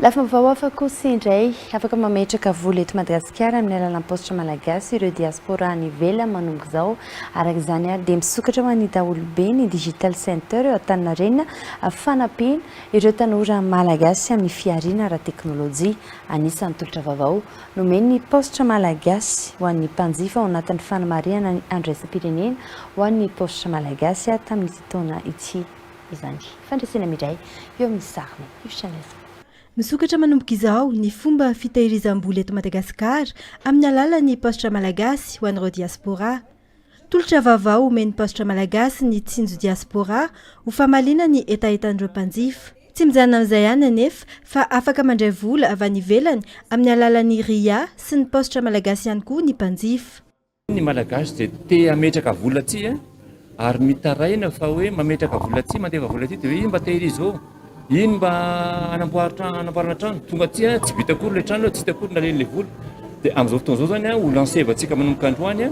Lafa mivaoafa kosa indray afaka mametraka vola eto Madagasikara amin'ny alalan'ny postra malagasy ireo diaspora any ivelany manomboka izao araka izany ary dia misokatra ho an'ny daholobe ny digital center eo Antaninarenina fanampiana ireo tanora malagasy amin'ny fiariana ara-teknôlôjia anisan'ny tolotra vaovao nomeny postra malagasy ho an'ny mpanjifa ao anatin'ny fanamarihana ny andraisam-pirenena ho an'ny postra malagasy tamin'ity taona ity izany fandraisana midray eo amin'ny sariny ifitranaiza. Misokatra manomboka izao ny fomba fitahirizam-bola eto Madagasikara amin'ny alalan'ny postra malagasy ho an'ireo diaspora. Tolotra vaovao omeny postra malagasy ny tsinjo diaspora ho famaliana ny etaetan'ireo mpanjifa. Tsy mijanona amin'izay ihany anefa fa afaka mandray vola avy any ivelany amin'ny alalan'ny RIA sy ny postra malagasy ihany koa ny mpanjifa. Ny malagasy dia te hametraka vola aty ary mitaraina fa hoe mametraka vola aty mandeva vola aty dia hoe ino mba tehirizy ao. Ino mba anamboarana trano tonga aty tsy vita akory le trano tsy hita akory naleny le vola dia amin'izao fotoana izao zany ho lansevantsika manomboka androany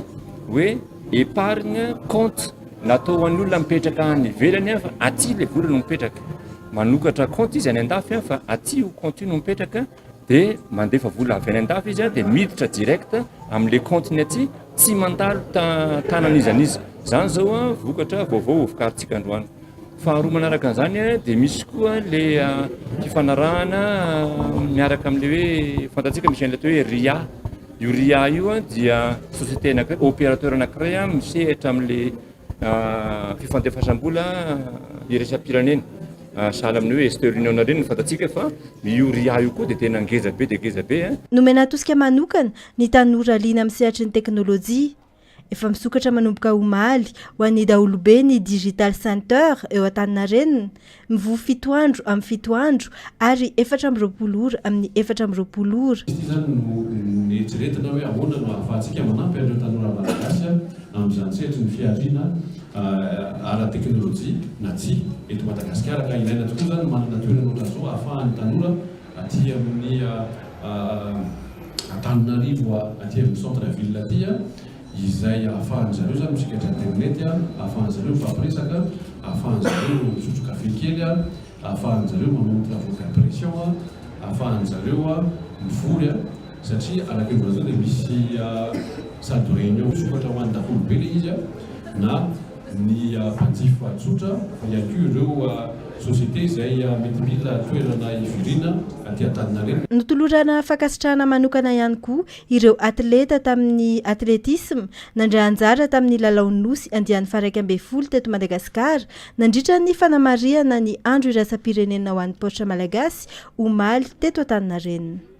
hoe épargne compte natao ho an'ny olona mipetraka any ivelany fa aty le vola no mipetraka manokatra compte izy any andafy fa aty io compte io no mipetraka dia mandefa vola avy any andafy izy dia miditra direct amin'le compte-ny aty tsy mandalo tanan'izanizy zany zao vokatra vaovao vokarintsika androany. Faharoa manaraka an'izany dia misy koa le fifanarahana miaraka amin'le hoe fantatsika misy an'ilay hoe RIA. Io RIA io dia société anankiray opérateur anankiray misehatra amin'le fifandefasam-bola iraisam-pirenena. Sahala amin'ny hoe Western Union reny fantatsika fa io RIA io koa dia tena ngeza be dia ngeza be. Nomena atosika manokana ny tanora liana amin'ny sehatry ny teknôlôjia. Efa misokatra manomboka omaly ho an'ny daholobe ny digital center eo Antaninarenina mivoha 7 andro amin'ny 7 andro ary 420 ora amin'ny 420 ora. Izany no eritreretina hoe ahoana no ahafahantsika manampy ireo tanora malagasy amin'izany sehatry ny fiariana ara-teknôlôjia na tsy eto Madagasikara ka ilaina tokoa zany manana toerana ohatra zao ahafahan'ny tanora aty amin'ny Antananarivo aty amin'ny centre ville aty izay ahafahan'zareo zany misikatra internet ahafahan'zareo mifampiresaka ahafahan'zareo misotro kafe kely ahafahan'zareo manao travaux d'impression ahafahan'zareo mivory satria araka ny vola zao dia misy salle de réunion misokatra ho an'ny daholobe le izy na ny mpanjifa tsotra ihany koa ireo société izay mety mila toerana hiviriana aty Antaninarenina. Notolorana fankasitrahana manokana ihany koa ireo atleta tamin'ny atletisme nandray anjara tamin'ny lalao nosy andiany faraika ambin'ny folo teto Madagasikara nandritra ny fanamarihana ny andro iraisam-pirenena ho an'ny postra malagasy omaly teto Antaninarenina.